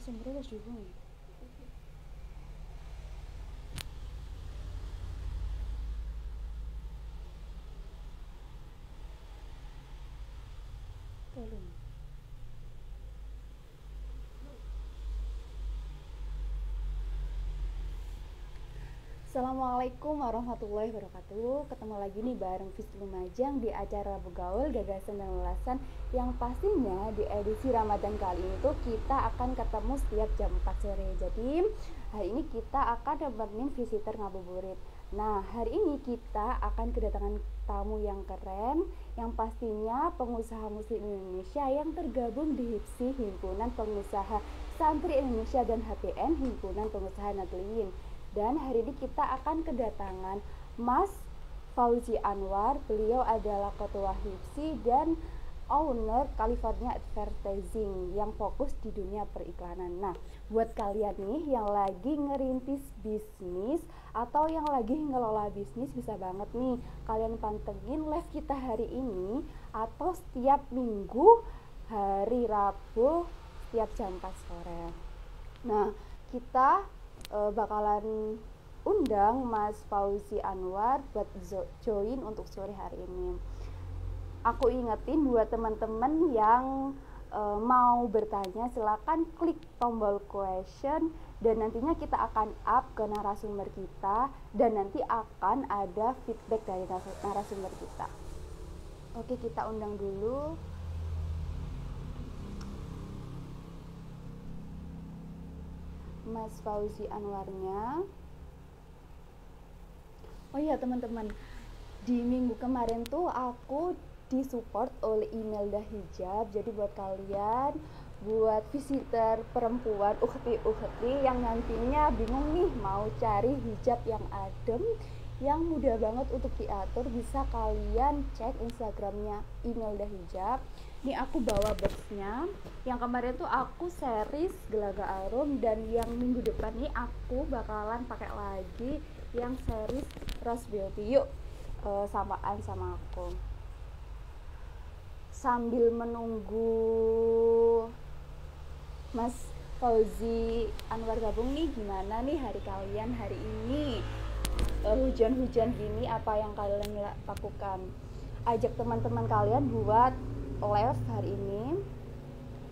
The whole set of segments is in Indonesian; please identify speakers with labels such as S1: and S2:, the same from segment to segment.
S1: narasumbernya harus dihubungi. Tolong. Assalamualaikum warahmatullahi wabarakatuh. Ketemu lagi nih bareng Fis Lumajang di acara Begaul Gagasan dan Ulasan, yang pastinya di edisi Ramadan kali ini tuh kita akan ketemu setiap jam 4 sore. Jadi hari ini kita akan nemenin visitor ngabuburit. Nah, hari ini kita akan kedatangan tamu yang keren, yang pastinya pengusaha muslim Indonesia yang tergabung di HIPSI, Himpunan Pengusaha Santri Indonesia, dan HPN, Himpunan Pengusaha Nadliyin. Dan hari ini kita akan kedatangan Mas Fauzi Anwar. Beliau adalah ketua HIPSI dan owner California Advertising yang fokus di dunia periklanan. Nah, buat kalian nih yang lagi ngerintis bisnis atau yang lagi ngelola bisnis, bisa banget nih kalian pantengin live kita hari ini atau setiap minggu hari Rabu setiap jam 4 sore. Nah, kita bakalan undang Mas Fauzi Anwar buat join untuk sore hari ini. Aku ingetin buat teman-teman yang mau bertanya, silakan klik tombol question dan nantinya kita akan up ke narasumber kita dan nanti akan ada feedback dari narasumber kita. Oke, kita undang dulu Mas Fauzi Anwarnya. Oh iya teman-teman, di minggu kemarin tuh aku disupport oleh Imelda Hijab. Jadi buat kalian, buat visitor perempuan ukhti yang nantinya bingung nih mau cari hijab yang adem, yang mudah banget untuk diatur, bisa kalian cek Instagramnya Imelda Hijab. Ini aku bawa boxnya. Yang kemarin tuh aku series Gelaga Arum, dan yang minggu depan nih aku bakalan pakai lagi yang series Rose Beauty. Yuk samaan sama aku. Sambil menunggu Mas Fauzi Anwar gabung nih, gimana nih hari kalian hari ini? Hujan-hujan gini apa yang kalian lakukan? Ajak teman-teman kalian buat live hari ini.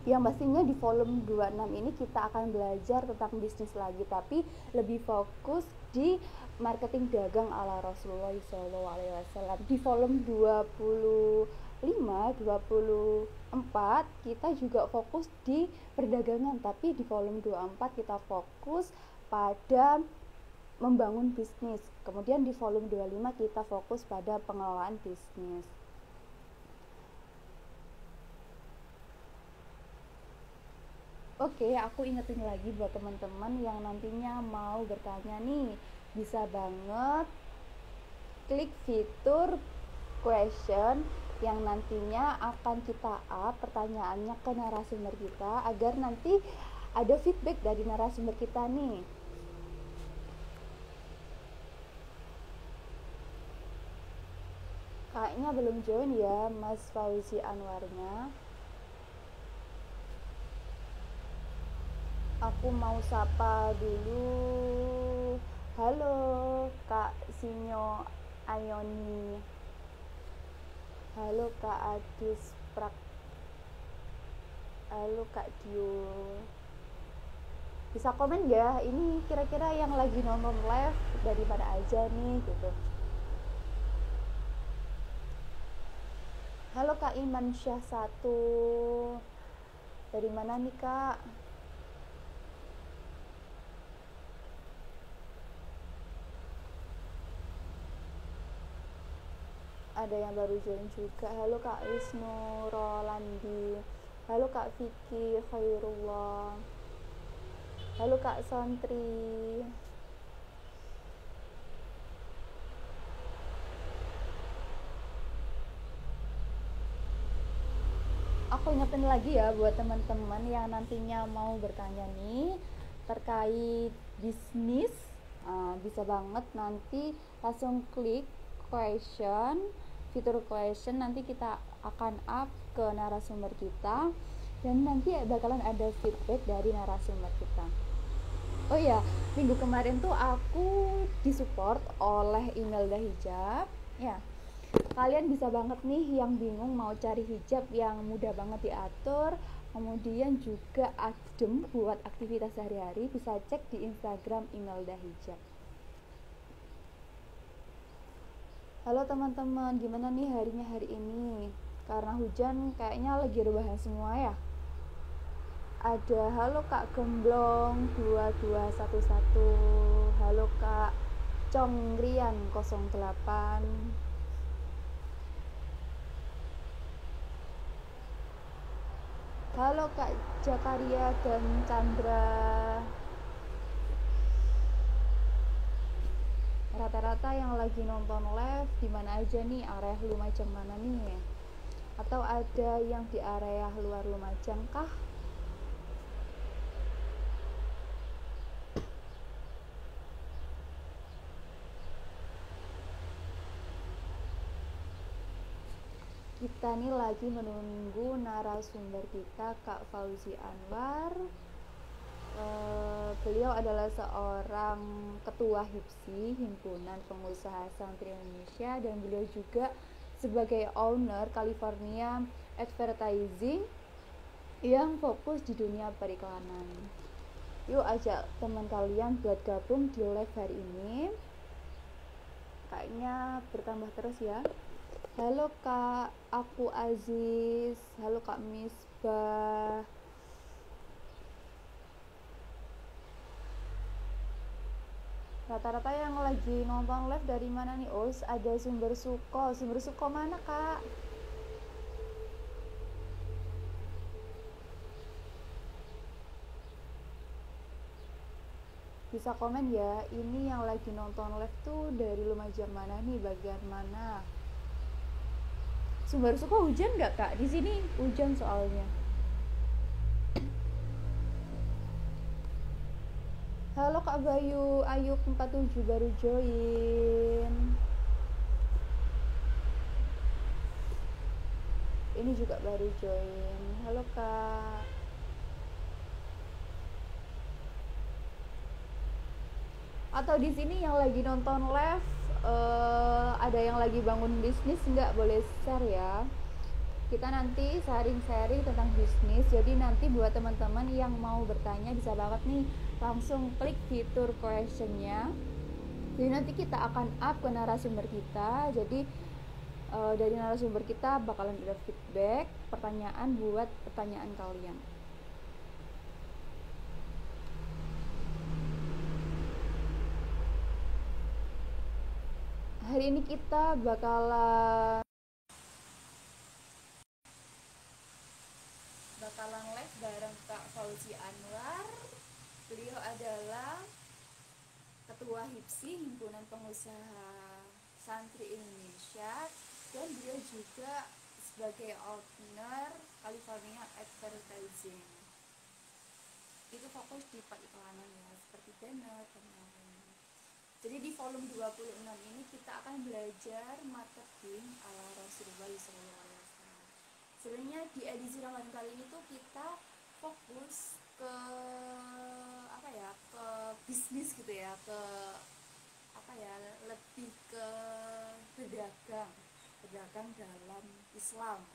S1: Yang pastinya di volume 26 ini kita akan belajar tentang bisnis lagi, tapi lebih fokus di marketing dagang ala Rasulullah SAW. Di volume 25, 24 kita juga fokus di perdagangan, tapi di volume 24 kita fokus pada membangun bisnis. Kemudian di volume 25 kita fokus pada pengelolaan bisnis. Oke, aku ingetin lagi buat teman-teman yang nantinya mau bertanya nih, bisa banget klik fitur question yang nantinya akan kita up pertanyaannya ke narasumber kita agar nanti ada feedback dari narasumber kita nih. Kayaknya belum join ya Mas Fauzi Anwarnya. Aku mau sapa dulu. Halo Kak Sinyo Ayoni. Halo Kak Adis Prak. Halo Kak Dio. Bisa komen ya, ini kira-kira yang lagi nonton live dari mana aja nih gitu. Halo Kak Iman Syah 1. Dari mana nih Kak? Ada yang baru join juga. Halo Kak Wisnu Rolandi. Halo Kak Vicky Khairullah. Halo Kak Santri. Aku ingetin lagi ya buat teman-teman yang nantinya mau bertanya nih terkait bisnis, bisa banget nanti langsung klik question, fitur question, nanti kita akan up ke narasumber kita dan nanti bakalan ada feedback dari narasumber kita. Oh iya, minggu kemarin tuh aku disupport oleh Imelda Hijab. Ya, kalian bisa banget nih yang bingung mau cari hijab yang mudah banget diatur, kemudian juga adem buat aktivitas sehari-hari, bisa cek di Instagram Imelda Hijab. Halo teman-teman, gimana nih harinya hari ini? Karena hujan kayaknya lagi rebahan semua ya. Ada halo Kak Gemblong 2211, halo Kak Congrian 08, halo Kak Jakaria dan Chandra. Rata-rata yang lagi nonton live di mana aja nih, area Lumajang mana nih? Atau ada yang di area luar Lumajang kah? Kita nih lagi menunggu narasumber kita, Kak Fauzi Anwar. Beliau adalah seorang ketua HIPSI, Himpunan Pengusaha Santri Indonesia, dan beliau juga sebagai owner California Advertising yang fokus di dunia periklanan. Yuk ajak teman kalian buat gabung di live hari ini. Kayaknya bertambah terus ya. Halo Kak, aku Aziz. Halo Kak Misbah. Rata-rata yang lagi nonton live dari mana nih? Oh, ada Sumber Suko. Sumber Suko mana, Kak? Bisa komen ya. Ini yang lagi nonton live tuh dari Lumajang mana nih? Bagian mana? Sumber Suko hujan nggak, Kak? Di sini hujan soalnya. Halo Kak Bayu, Ayub 47 baru join. Ini juga baru join. Halo Kak. Atau di sini yang lagi nonton live, ada yang lagi bangun bisnis nggak, boleh share ya. Kita nanti sharing-sharing tentang bisnis. Jadi nanti buat teman-teman yang mau bertanya bisa banget nih langsung klik fitur questionnya. Jadi nanti kita akan up ke narasumber kita. Jadi dari narasumber kita bakalan ada feedback, pertanyaan buat pertanyaan kalian. Hari ini kita bakalan live bareng Kak Fauzi Anwar. Beliau adalah Ketua HIPSI, Himpunan Pengusaha Santri Indonesia, dan beliau juga sebagai owner California Advertising. Itu fokus di periklanan ya, seperti banner dan lain-lain. Jadi di volume 26 ini kita akan belajar marketing ala Rasulullah SAW. Sebenarnya di edisi Ramadan kali ini tuh kita fokus ke apa ya, ke bisnis gitu ya, ke apa ya, lebih ke pedagang dalam Islam.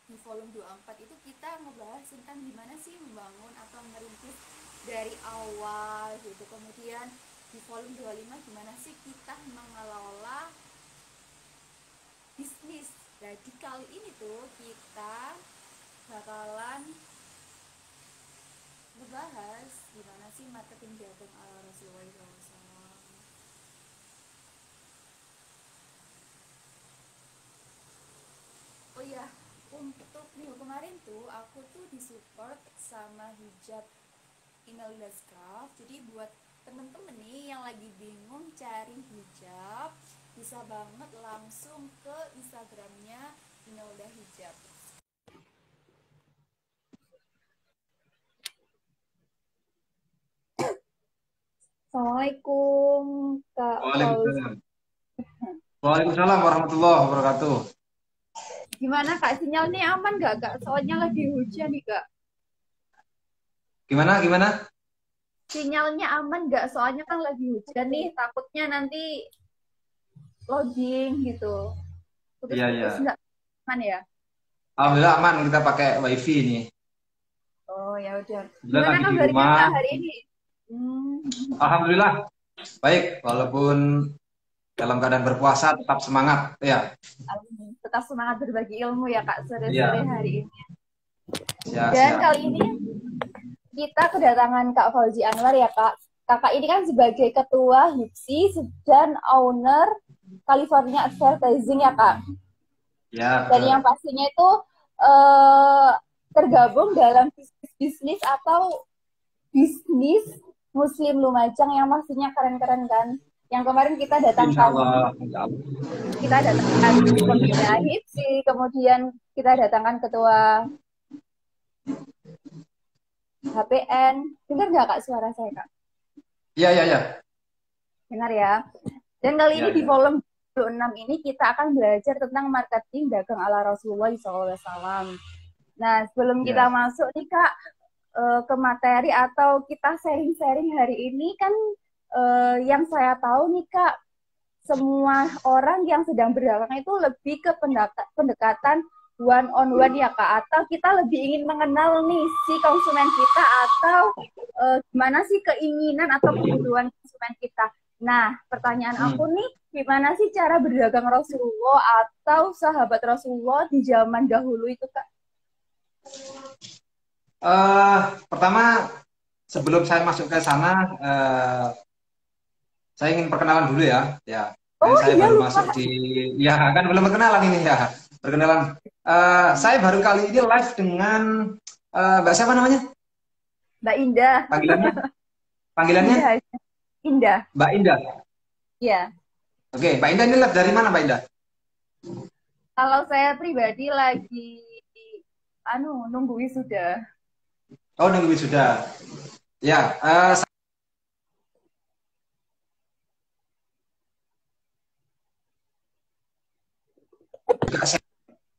S1: Di volume 24 itu kita ngebahas tentang gimana sih membangun atau merintis dari awal gitu. Kemudian di volume 25 gimana sih kita mengelola bisnis. Nah di kali ini tuh kita bakalan ngebahas gimana sih marketing dagang ala Rasulullah SAW. Oh iya, untuk minggu kemarin tuh aku tuh disupport sama hijab Imelda Scarf. Jadi buat temen-temen nih yang lagi bingung cari hijab, bisa banget langsung ke Instagramnya Imelda Hijab. Assalamualaikum Kak Fauzi.
S2: Waalaikumsalam. Waalaikumsalam warahmatullahi wabarakatuh.
S1: Gimana Kak, sinyalnya aman nggak Kak? Soalnya lagi hujan nih Kak.
S2: Gimana, gimana?
S1: Sinyalnya aman nggak? Soalnya kan lagi hujan nih, takutnya nanti loading gitu.
S2: Iya,
S1: Putus-putus
S2: iya.
S1: nggak aman ya?
S2: Alhamdulillah aman, kita pakai WiFi ini.
S1: Oh ya udah.
S2: Kebetulan
S1: Gimana
S2: lagi di
S1: kabarnya
S2: rumah.
S1: Kak hari ini? Hmm,
S2: Alhamdulillah baik, walaupun dalam keadaan berpuasa tetap semangat. Ya,
S1: tetap semangat berbagi ilmu ya Kak sore-sore
S2: iya,
S1: hari ini.
S2: siap,
S1: Dan
S2: siap.
S1: kali ini kita kedatangan Kak Fauzi Anwar ya Kak. Kakak ini kan sebagai ketua HIPSI dan owner California Advertising ya Kak.
S2: Ya,
S1: Dan yang
S2: betul.
S1: pastinya itu eh, tergabung dalam bisnis atau bisnis Muslim Lumajang yang pastinya keren-keren kan. Yang kemarin
S2: Insya
S1: datangkan
S2: Allah, insya Allah.
S1: kita datangkan pembina HIPSI, kemudian kita datangkan ketua HPN. Dengar nggak Kak suara saya Kak?
S2: Iya, iya, iya.
S1: Dengar ya. Dan kali ini
S2: Iya,
S1: di
S2: iya.
S1: volume 26 ini kita akan belajar tentang marketing dagang ala Rasulullah SAW. Nah, sebelum kita
S2: Iya.
S1: masuk nih Kak ke materi atau kita sharing-sharing hari ini kan yang saya tahu nih Kak, semua orang yang sedang berdagang itu lebih ke pendekatan one on one ya Kak, atau kita lebih ingin mengenal nih si konsumen kita atau gimana sih keinginan atau kebutuhan konsumen kita. Nah, pertanyaan aku
S2: Hmm.
S1: nih, gimana sih cara berdagang Rasulullah atau sahabat Rasulullah di zaman dahulu itu Kak?
S2: Eh, Pertama, sebelum saya masuk ke sana, saya ingin perkenalan dulu ya. Ya,
S1: Oh
S2: saya
S1: iya
S2: baru
S1: lupa.
S2: masuk di, ya kan belum perkenalan ini ya. Perkenalan. Saya baru kali ini live dengan Mbak siapa namanya?
S1: Mbak Indah.
S2: Panggilannya? Panggilannya
S1: Indah. Indah.
S2: Mbak Indah.
S1: Ya.
S2: Oke, Mbak Indah ini live dari mana Mbak Indah?
S1: Kalau saya pribadi lagi nunggu wisuda.
S2: Oh, nunggu sudah. Ya,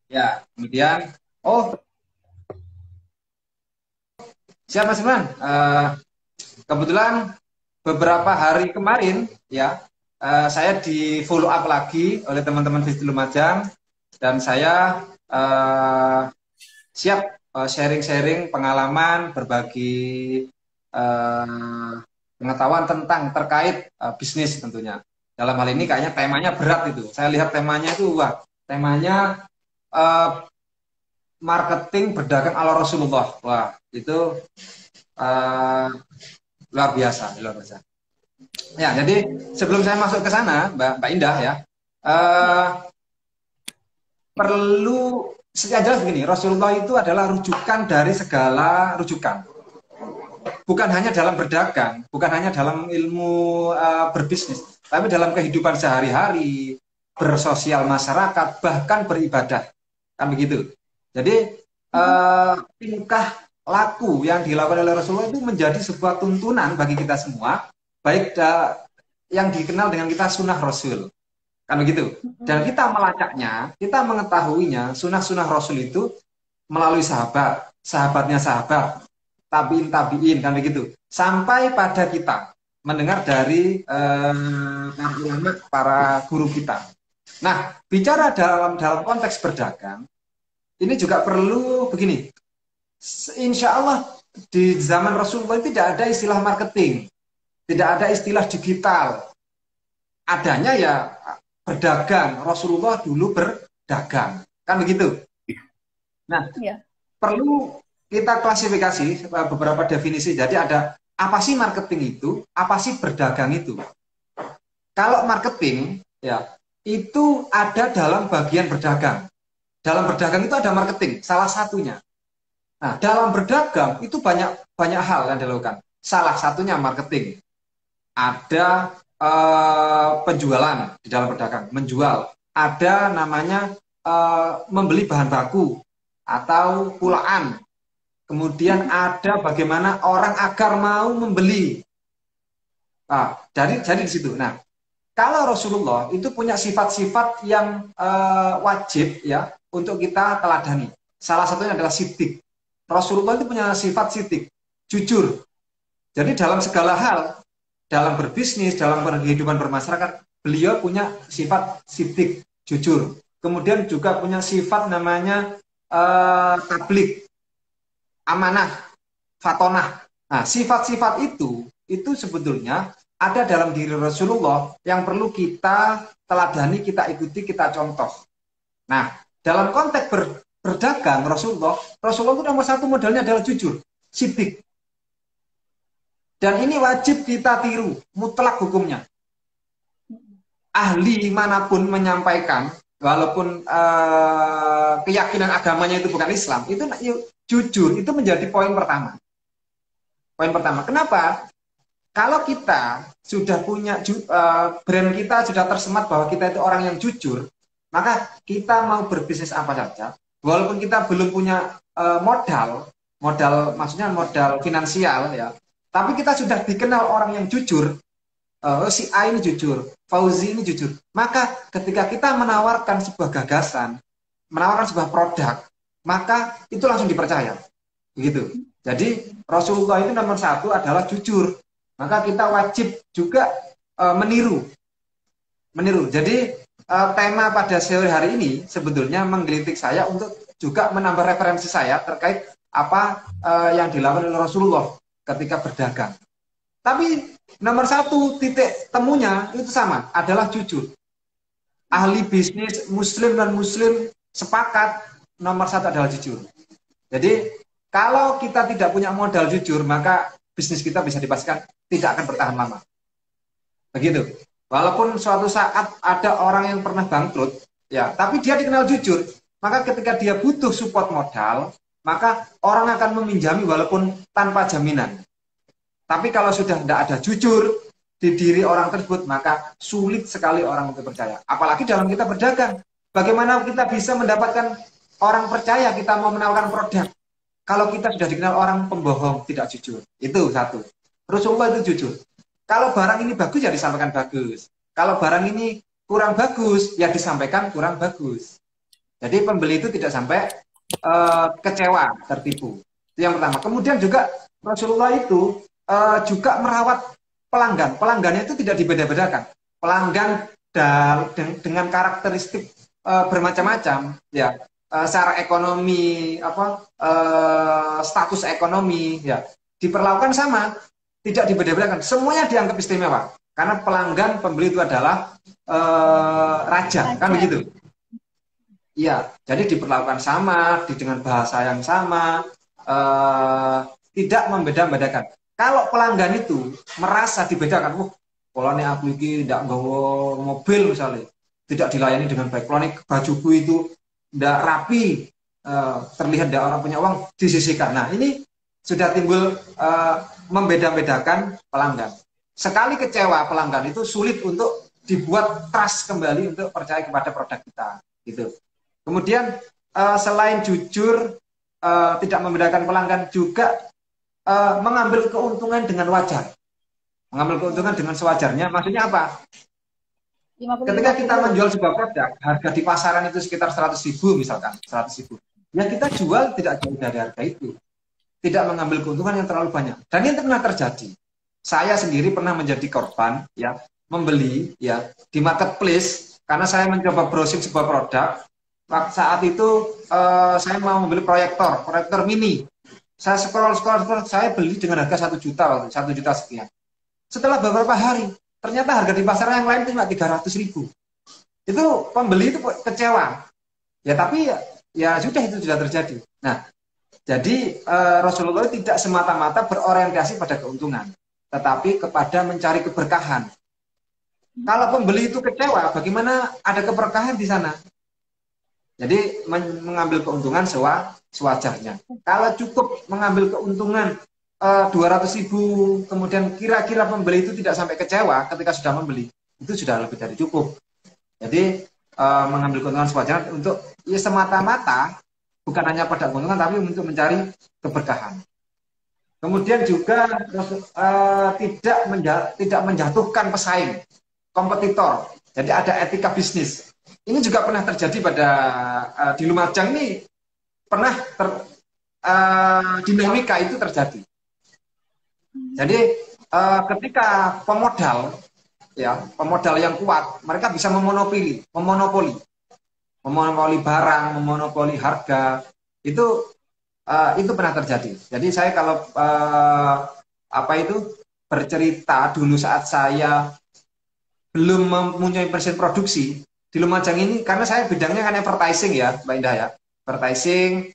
S2: ya. Kemudian, oh, siapa Mas Imran? Kebetulan beberapa hari kemarin, ya, saya di follow up lagi oleh teman-teman Visit Lumajang dan saya siap sharing-sharing pengalaman, berbagi eh, pengetahuan tentang terkait bisnis tentunya. Dalam hal ini kayaknya temanya berat itu. Saya lihat temanya itu, wah, temanya eh, marketing berdagang ala Rasulullah. Wah, itu eh, luar biasa, luar biasa. Ya, jadi sebelum saya masuk ke sana, Mbak Indah ya, eh, perlu yang jelas begini, Rasulullah itu adalah rujukan dari segala rujukan. Bukan hanya dalam berdagang, bukan hanya dalam ilmu berbisnis, tapi dalam kehidupan sehari-hari, bersosial masyarakat, bahkan beribadah. Kan begitu. Jadi tingkah laku yang dilakukan oleh Rasulullah itu menjadi sebuah tuntunan bagi kita semua, baik yang dikenal dengan kita sunnah Rasul. Kan begitu. Dan kita melacaknya, kita mengetahuinya, sunnah-sunnah Rasul itu melalui sahabat, sahabatnya sahabat, tabiin tabiin kan begitu. Sampai pada kita mendengar dari para ulama, para guru kita. Nah, bicara dalam konteks berdagang, ini juga perlu begini. Insya Allah di zaman Rasulullah tidak ada istilah marketing, tidak ada istilah digital. Adanya ya berdagang. Rasulullah dulu berdagang, kan begitu. Nah,
S1: Iya.
S2: perlu kita klasifikasi beberapa definisi. Jadi ada apa sih marketing itu, apa sih berdagang itu. Kalau marketing ya itu ada dalam bagian berdagang. Dalam berdagang itu ada marketing, salah satunya. Nah, dalam berdagang itu banyak banyak hal yang dilakukan. Salah satunya marketing. Ada penjualan di dalam berdagang, menjual. Ada namanya membeli bahan baku atau pulaan. Kemudian ada bagaimana orang agar mau membeli. Jadi di situ. Nah, kalau Rasulullah itu punya sifat-sifat yang wajib ya untuk kita teladani. Salah satunya adalah sidik. Rasulullah itu punya sifat sidik, jujur. Jadi dalam segala hal, dalam berbisnis, dalam kehidupan bermasyarakat, beliau punya sifat sidik, jujur. Kemudian juga punya sifat namanya tablik, amanah, fatonah. Nah, sifat-sifat itu sebetulnya ada dalam diri Rasulullah yang perlu kita teladani, kita ikuti, kita contoh. Nah, dalam konteks berdagang Rasulullah itu nomor satu modalnya adalah jujur, sidik. Dan ini wajib kita tiru, mutlak hukumnya. Ahli manapun menyampaikan, walaupun keyakinan agamanya itu bukan Islam, itu jujur, itu menjadi poin pertama. Poin pertama, kenapa? Kalau kita sudah punya brand kita sudah tersemat bahwa kita itu orang yang jujur, maka kita mau berbisnis apa saja, walaupun kita belum punya modal maksudnya modal finansial ya, tapi kita sudah dikenal orang yang jujur, si A ini jujur, Fauzi ini jujur, maka ketika kita menawarkan sebuah gagasan, menawarkan sebuah produk, maka itu langsung dipercaya, begitu. Jadi Rasulullah itu nomor satu adalah jujur. Maka kita wajib juga meniru. Jadi tema pada sore hari ini sebetulnya menggelitik saya untuk juga menambah referensi saya terkait apa yang dilakukan oleh Rasulullah ketika berdagang. Tapi nomor satu titik temunya itu sama, adalah jujur. Ahli bisnis Muslim dan Muslim sepakat nomor satu adalah jujur. Jadi kalau kita tidak punya modal jujur, maka bisnis kita bisa dipastikan tidak akan bertahan lama. Begitu. Walaupun suatu saat ada orang yang pernah bangkrut, ya, tapi dia dikenal jujur, maka ketika dia butuh support modal, maka orang akan meminjami walaupun tanpa jaminan. Tapi kalau sudah tidak ada jujur di diri orang tersebut, maka sulit sekali orang untuk percaya. Apalagi dalam kita berdagang. Bagaimana kita bisa mendapatkan orang percaya kita mau menawarkan produk? Kalau kita sudah dikenal orang pembohong, tidak jujur. Itu satu. Rasulullah itu jujur. Kalau barang ini bagus, ya disampaikan bagus. Kalau barang ini kurang bagus, ya disampaikan kurang bagus. Jadi pembeli itu tidak sampai kecewa, tertipu. Itu yang pertama. Kemudian juga Rasulullah itu juga merawat pelanggan. Pelanggannya itu tidak dibeda-bedakan. Pelanggan dengan karakteristik bermacam-macam, ya. Secara ekonomi, status ekonomi, ya, diperlakukan sama, tidak dibeda-bedakan, semuanya dianggap istimewa, karena pelanggan pembeli itu adalah raja, kan begitu? Iya, jadi diperlakukan sama, dengan bahasa yang sama, tidak membeda-bedakan. Kalau pelanggan itu merasa dibedakan, kalau ini aku ini tidak bawa mobil misalnya, tidak dilayani dengan baik, kalau ini bajuku itu tidak rapi, terlihat ada orang punya uang, disisihkan. Nah, ini sudah timbul membeda-bedakan pelanggan. Sekali kecewa pelanggan itu sulit untuk dibuat trust kembali untuk percaya kepada produk kita. Gitu. Kemudian selain jujur, tidak membedakan pelanggan, juga mengambil keuntungan dengan wajar. Mengambil keuntungan dengan sewajarnya, maksudnya apa? Ketika kita menjual sebuah produk, harga di pasaran itu sekitar 100.000 misalkan, 100.000. Ya kita jual tidak jauh dari harga itu. Tidak mengambil keuntungan yang terlalu banyak. Dan ini pernah terjadi. Saya sendiri pernah menjadi korban, ya, membeli, ya, di marketplace karena saya mencoba browsing sebuah produk. Saat itu saya mau membeli proyektor mini. Saya scroll, saya beli dengan harga 1 juta waktu, 1 juta sekian. Setelah beberapa hari, ternyata harga di pasar yang lain itu cuma 300.000. Itu pembeli itu kecewa. Ya tapi ya sudah, itu sudah terjadi. Nah, jadi Rasulullah tidak semata-mata berorientasi pada keuntungan, tetapi kepada mencari keberkahan. Kalau pembeli itu kecewa, bagaimana ada keberkahan di sana? Jadi mengambil keuntungan sewajarnya. Kalau cukup mengambil keuntungan 200.000, kemudian kira-kira pembeli itu tidak sampai kecewa ketika sudah membeli, itu sudah lebih dari cukup. Jadi mengambil keuntungan sewajarnya untuk ya semata-mata bukan hanya pada keuntungan, tapi untuk mencari keberkahan. Kemudian juga tidak menjatuhkan pesaing. kompetitor. Jadi ada etika bisnis. Ini juga pernah terjadi pada di Lumajang ini pernah dinamika itu terjadi. Jadi ketika pemodal yang kuat, mereka bisa memonopoli barang, memonopoli harga. Itu pernah terjadi. Jadi saya kalau bercerita dulu saat saya belum mempunyai mesin produksi di Lumajang ini, karena saya bidangnya kan advertising ya, Mbak Indah ya, advertising,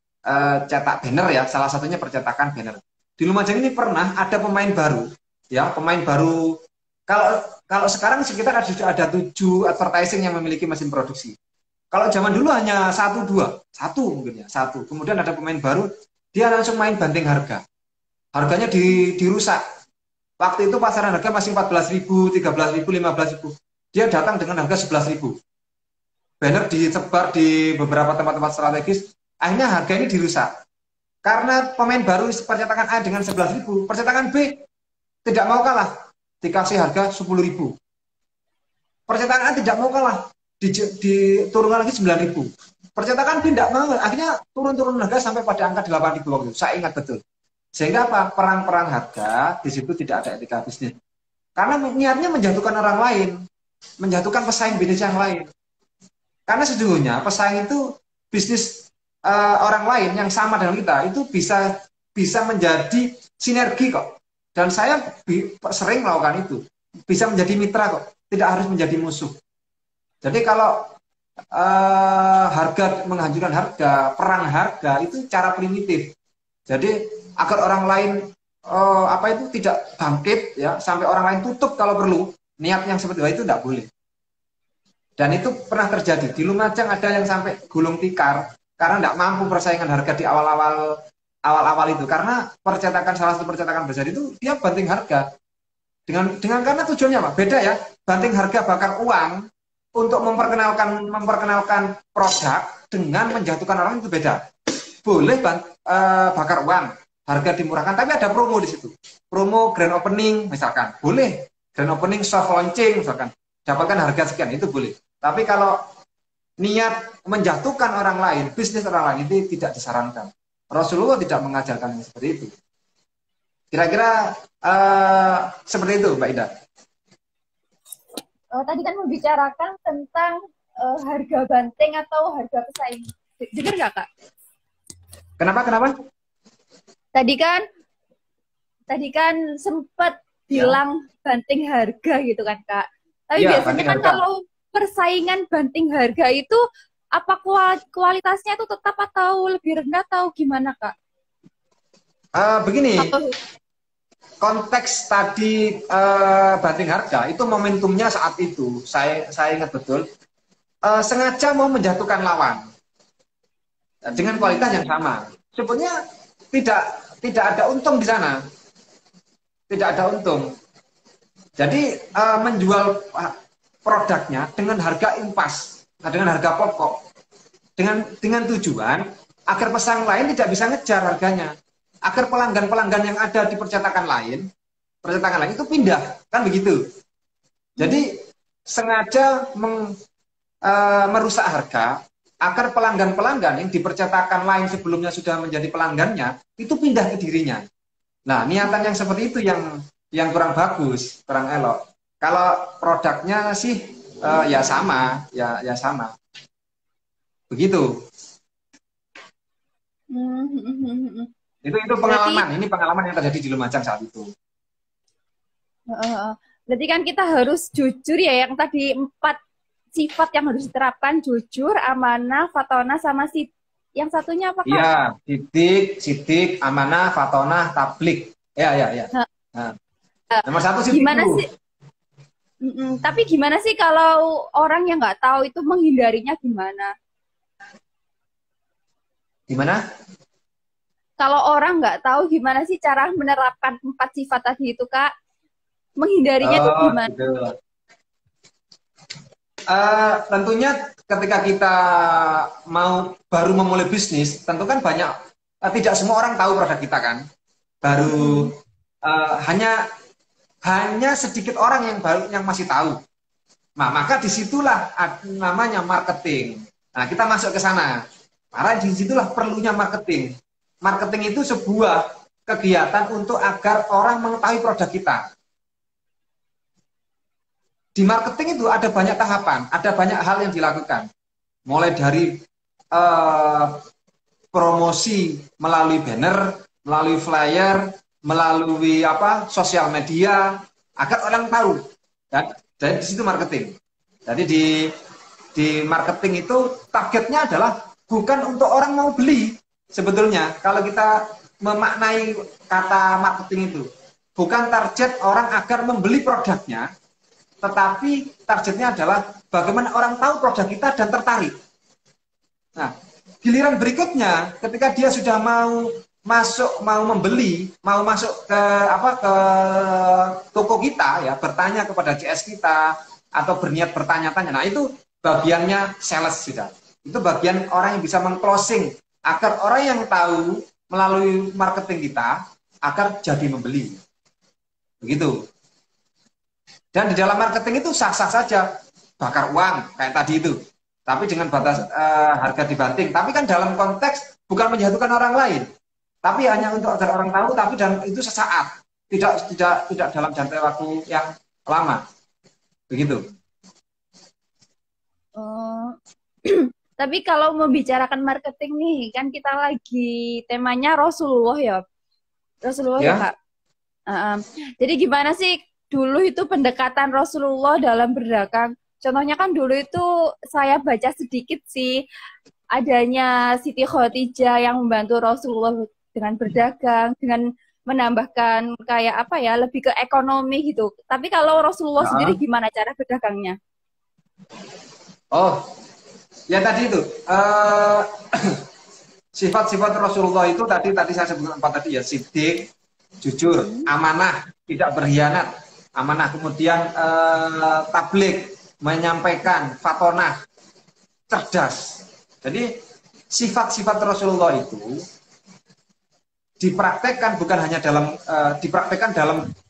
S2: cetak banner ya, salah satunya percetakan banner. Di Lumajang ini pernah ada pemain baru, ya, pemain baru. Kalau sekarang sekitar ada 7 advertising yang memiliki mesin produksi. Kalau zaman dulu hanya satu mungkin ya, satu. Kemudian ada pemain baru, dia langsung main banting harga. Harganya dirusak. Waktu itu pasaran harga masih 14.000, 13.000, 15.000. Dia datang dengan harga 11.000. Banner disebar di beberapa tempat-tempat strategis, akhirnya harga ini dirusak. Karena pemain baru percetakan A dengan 11.000, percetakan B tidak mau kalah, dikasih harga 10.000. Percetakan A tidak mau kalah, diturunkan lagi 9.000. Percetakan B tidak mau, akhirnya turun harga sampai pada angka 8.000 waktu itu. Saya ingat betul. Sehingga apa? Perang-perang harga di situ tidak ada etika bisnis. Karena niatnya menjatuhkan orang lain, menjatuhkan pesaing bisnis yang lain. Karena sejujurnya pesaing itu bisnis orang lain yang sama dengan kita itu bisa menjadi sinergi kok. Dan saya sering melakukan itu. Bisa menjadi mitra kok, tidak harus menjadi musuh. Jadi kalau harga menghancurkan harga, perang harga itu cara primitif. Jadi agar orang lain tidak bangkit ya, sampai orang lain tutup kalau perlu, niat yang seperti itu tidak boleh. Dan itu pernah terjadi di Lumajang, ada yang sampai gulung tikar karena tidak mampu persaingan harga di awal-awal itu, karena salah satu percetakan besar itu dia banting harga dengan karena tujuannya apa? Beda ya, banting harga bakar uang untuk memperkenalkan produk dengan menjatuhkan orang itu beda. Boleh bakar uang, harga dimurahkan, tapi ada promo di situ. Promo grand opening misalkan, boleh. Grand opening soft launching misalkan, dapatkan harga sekian, itu boleh. Tapi kalau niat menjatuhkan orang lain, bisnis orang lain, itu tidak disarankan. Rasulullah tidak mengajarkan seperti itu. Kira-kira seperti itu, Mbak Ida.
S1: Tadi kan membicarakan tentang harga banting atau harga pesaing. Dengar nggak, Kak?
S2: Kenapa? Tadi kan
S1: sempat bilang banting harga gitu kan, Kak. Tapi
S2: ya,
S1: biasanya kan kalau persaingan banting harga itu apa kualitasnya itu tetap atau lebih rendah atau gimana, Kak?
S2: Begini, konteks tadi banting harga itu momentumnya saat itu saya ingat betul, sengaja mau menjatuhkan lawan dengan kualitas yang sama. Sebenarnya tidak ada untung di sana, tidak ada untung. Jadi menjual produknya dengan harga impas, dengan harga pokok, dengan tujuan agar pesaing lain tidak bisa ngejar harganya, agar pelanggan yang ada di percetakan lain itu pindah, kan begitu. Jadi sengaja merusak harga agar pelanggan yang di percetakan lain sebelumnya sudah menjadi pelanggannya itu pindah ke dirinya. Nah, niatan yang seperti itu yang kurang bagus, kurang elok. Kalau produknya sih ya sama. Begitu. Itu pengalaman. Ini pengalaman yang terjadi di Lumajang saat itu.
S1: Berarti kan kita harus jujur ya, yang tadi 4 sifat yang harus diterapkan: jujur, amanah, fatonah, sama yang satunya apa, Kak?
S2: Iya, sidik, amanah, fatonah, tablik. Ya. Nah. Nomor 1 sih
S1: gimana itu. Tapi gimana sih kalau orang yang nggak tahu itu menghindarinya gimana?
S2: Gimana?
S1: Kalau orang nggak tahu gimana sih cara menerapkan 4 sifat tadi itu, Kak? Menghindarinya itu gimana?
S2: Gitu. Tentunya ketika kita baru memulai bisnis, tentu kan tidak semua orang tahu produk kita kan. Hanya sedikit orang yang masih tahu. Nah, maka disitulah namanya marketing. Nah, kita masuk ke sana. Karena disitulah perlunya marketing. Marketing itu sebuah kegiatan untuk agar orang mengetahui produk kita. Di marketing itu ada banyak tahapan, ada banyak hal yang dilakukan. Mulai dari eh, promosi melalui banner, melalui flyer, melalui apa sosial media, agar orang tahu. Dan di situ marketing. Jadi di marketing itu targetnya adalah bukan untuk orang mau beli sebetulnya. Kalau kita memaknai kata marketing itu, bukan target orang agar membeli produknya, tetapi targetnya adalah bagaimana orang tahu produk kita dan tertarik. Nah, giliran berikutnya ketika dia sudah mau membeli, mau masuk ke ke toko kita ya, bertanya kepada CS kita atau berniat bertanya-tanya. Nah, itu bagiannya sales sudah. Itu bagian orang yang bisa mengclosing agar orang yang tahu melalui marketing kita agar jadi membeli. Begitu. Dan di dalam marketing itu sah-sah saja bakar uang kayak tadi itu. Tapi dengan batas harga dibanting. Tapi kan dalam konteks bukan menjatuhkan orang lain, tapi hanya untuk agar orang tahu. Tapi dan itu sesaat, tidak dalam jangka waktu yang lama. Begitu.
S1: Tapi kalau membicarakan marketing nih, kan kita lagi temanya Rasulullah ya, Rasulullah ya, Kak. Jadi gimana sih dulu itu pendekatan Rasulullah dalam berdagang? Contohnya kan dulu itu saya baca sedikit sih, adanya Siti Khadijah yang membantu Rasulullah dengan berdagang, dengan menambahkan kayak apa ya, lebih ke ekonomi gitu. Tapi kalau Rasulullah sendiri gimana cara berdagangnya?
S2: Oh, ya tadi itu sifat-sifat Rasulullah itu tadi saya sebutkan empat tadi ya, sidik, jujur, amanah, tidak berkhianat, amanah, kemudian tabligh, menyampaikan, fatonah, cerdas. Jadi sifat-sifat Rasulullah itu dipraktekkan bukan hanya dipraktekkan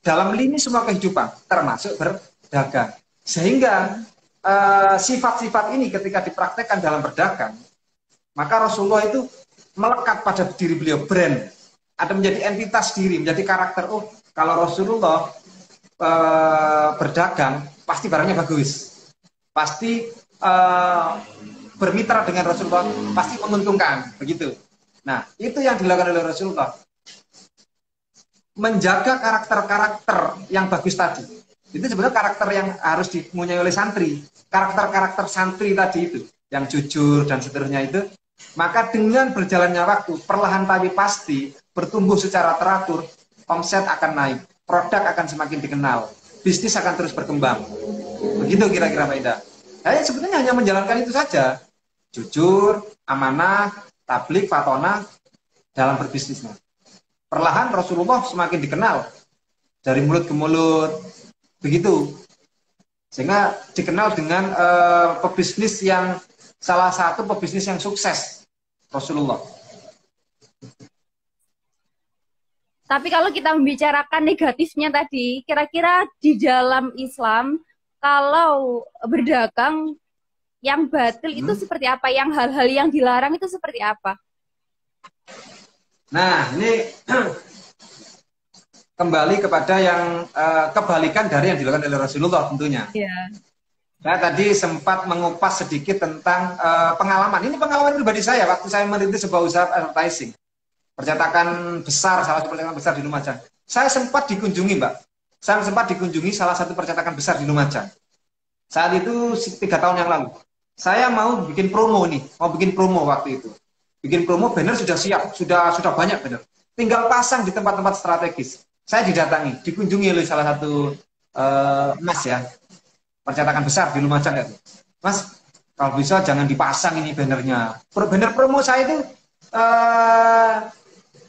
S2: dalam lini semua kehidupan, termasuk berdagang. Sehingga sifat-sifat ini ketika dipraktekkan dalam berdagang, maka Rasulullah itu melekat pada diri beliau, brand, ada menjadi entitas diri, menjadi karakter. Oh, kalau Rasulullah berdagang, pasti barangnya bagus. Pasti bermitra dengan Rasulullah pasti menguntungkan, begitu. Nah, itu yang dilakukan oleh Rasulullah, menjaga karakter-karakter yang bagus tadi. Itu sebenarnya karakter yang harus dipunyai oleh santri, karakter-karakter santri tadi itu, yang jujur dan seterusnya itu. Maka dengan berjalannya waktu, perlahan tapi pasti bertumbuh secara teratur, omset akan naik, produk akan semakin dikenal, bisnis akan terus berkembang. Begitu kira-kira Pak Ida. Saya sebenarnya hanya menjalankan itu saja. Jujur, amanah, tabligh, fatonah dalam berbisnisnya. Perlahan Rasulullah semakin dikenal dari mulut ke mulut. Begitu. Sehingga dikenal dengan pebisnis yang salah satu pebisnis yang sukses, Rasulullah.
S1: Tapi kalau kita membicarakan negatifnya tadi, kira-kira di dalam Islam, kalau berdagang yang batil itu seperti apa? Yang hal-hal yang dilarang itu seperti apa?
S2: Nah, ini kembali kepada yang kebalikan dari yang dilakukan oleh Rasulullah tentunya.
S1: Yeah.
S2: Saya tadi sempat mengupas sedikit tentang pengalaman. Ini pengalaman pribadi saya waktu saya merintis sebuah usaha advertising. Percetakan besar, salah satu percetakan besar di Lumajang. Saya sempat dikunjungi, Mbak. Saya sempat dikunjungi salah satu percetakan besar di Lumajang. Saat itu 3 tahun yang lalu. Saya mau bikin promo nih, mau bikin promo waktu itu. Bikin promo, banner sudah siap, sudah banyak banner. Tinggal pasang di tempat-tempat strategis. Saya didatangi, dikunjungi oleh salah satu mas ya, percetakan besar di Lumajang ya. Mas, kalau bisa jangan dipasang ini bannernya. Banner promo saya itu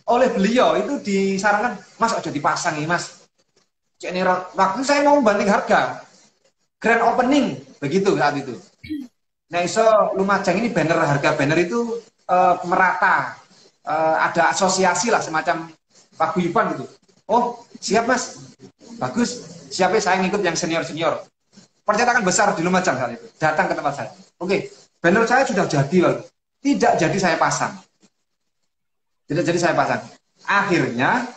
S2: oleh beliau itu disarankan, Mas, udah dipasang nih, Mas. Waktu saya mau banting harga, grand opening, begitu saat itu. Nah, iso Lumajang ini harga banner itu merata, ada asosiasi lah semacam paguyuban gitu. Oh, siap Mas, bagus, siap ya, saya ngikut yang senior-senior. percetakan besar di Lumajang saat itu, datang ke tempat saya. Oke, banner saya sudah jadi, Pak. Tidak jadi saya pasang. Tidak jadi saya pasang. Akhirnya,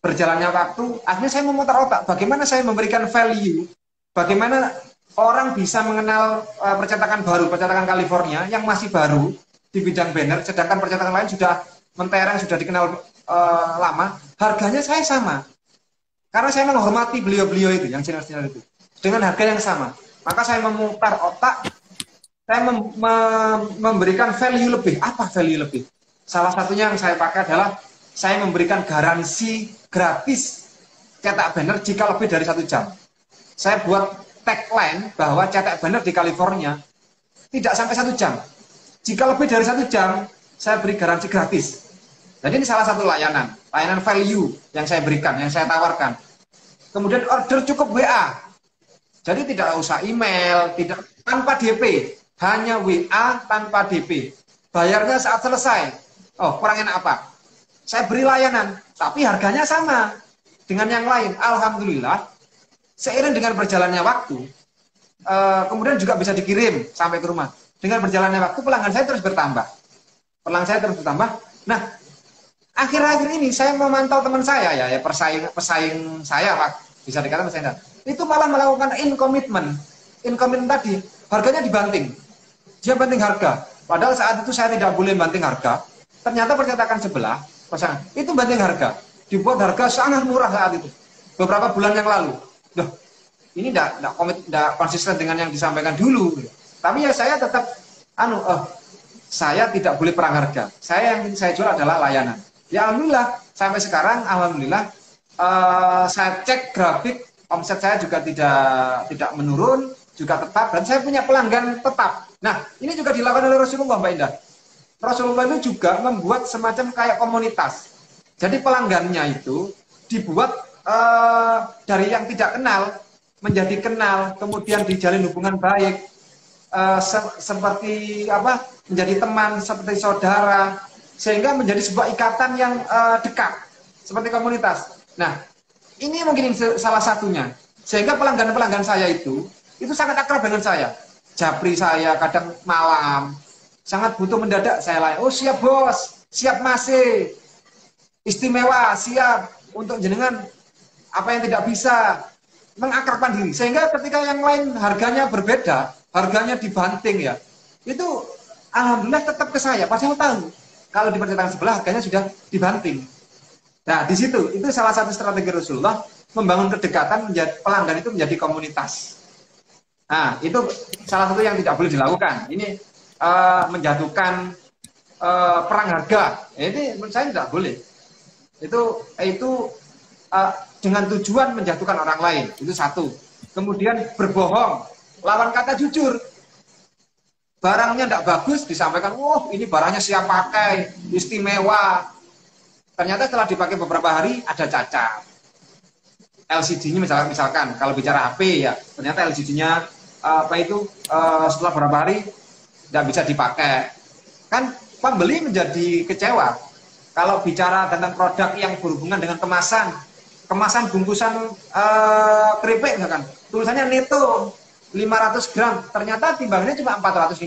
S2: berjalannya waktu, akhirnya saya memutar otak, bagaimana saya memberikan value, bagaimana orang bisa mengenal percetakan baru, percetakan California yang masih baru di bidang banner, sedangkan percetakan lain sudah mentereng, sudah dikenal lama, harganya saya sama. Karena saya menghormati beliau-beliau itu, yang senior-senior itu, dengan harga yang sama. Maka saya memutar otak, saya memberikan value lebih. Apa value lebih? Salah satunya yang saya pakai adalah saya memberikan garansi gratis cetak banner jika lebih dari 1 jam. Saya buat tagline bahwa cetak banner di California tidak sampai 1 jam. Jika lebih dari 1 jam, saya beri garansi gratis. Jadi ini salah satu layanan value yang saya berikan, yang saya tawarkan. Kemudian order cukup WA. Jadi tidak usah email, tidak tanpa DP, hanya WA tanpa DP. Bayarnya saat selesai. Oh, kurang enak apa? Saya beri layanan, tapi harganya sama dengan yang lain. Alhamdulillah, seiring dengan berjalannya waktu, kemudian juga bisa dikirim sampai ke rumah. Dengan berjalannya waktu, pelanggan saya terus bertambah. Pelanggan saya terus bertambah. Nah, akhir-akhir ini saya memantau teman saya ya pesaing saya, Pak, bisa dikatakan pesaing saya. Itu malah melakukan in-commitment tadi, harganya dibanting. Dia banting harga. Padahal saat itu saya tidak boleh banting harga. Ternyata percetakan sebelah, itu banting harga. Dibuat harga sangat murah saat itu. Beberapa bulan yang lalu. Loh, ini tidak konsisten dengan yang disampaikan dulu. Tapi ya saya tetap, saya tidak boleh perang harga. Yang saya jual adalah layanan. Ya alhamdulillah, sampai sekarang alhamdulillah, saya cek grafik, omset saya juga tidak menurun, juga tetap, dan saya punya pelanggan tetap. Nah, ini juga dilakukan oleh Rasulullah, Mbak Indah. Rasulullah itu juga membuat semacam kayak komunitas. Jadi pelanggannya itu dibuat dari yang tidak kenal menjadi kenal, kemudian dijalin hubungan baik, seperti apa, menjadi teman, seperti saudara, sehingga menjadi sebuah ikatan yang dekat, seperti komunitas. Nah, ini mungkin salah satunya. Sehingga pelanggan-pelanggan saya itu sangat akrab dengan saya. Japri saya kadang malam, sangat butuh mendadak, saya lain. Oh siap bos, siap masih, istimewa, siap untuk jenengan apa yang tidak bisa, mengakrabkan diri. Sehingga ketika yang lain harganya berbeda, harganya dibanting ya, itu alhamdulillah tetap ke saya. Padahal tahu kalau di percetakan sebelah harganya sudah dibanting. Nah di situ itu salah satu strategi Rasulullah membangun kedekatan, pelanggan itu menjadi komunitas. Nah itu salah satu yang tidak boleh dilakukan. Ini menjatuhkan perang harga. Ini menurut saya tidak boleh. Itu dengan tujuan menjatuhkan orang lain. Itu satu. Kemudian berbohong, lawan kata jujur. Barangnya tidak bagus disampaikan, wah ini barangnya siap pakai, istimewa. Ternyata setelah dipakai beberapa hari ada cacat. LCD-nya misalkan kalau bicara HP ya, ternyata LCD-nya setelah beberapa hari tidak bisa dipakai. Kan pembeli menjadi kecewa. Kalau bicara tentang produk yang berhubungan dengan kemasan bungkusan keripik misalkan, tulisannya neto 500 gram, ternyata timbangannya cuma 450,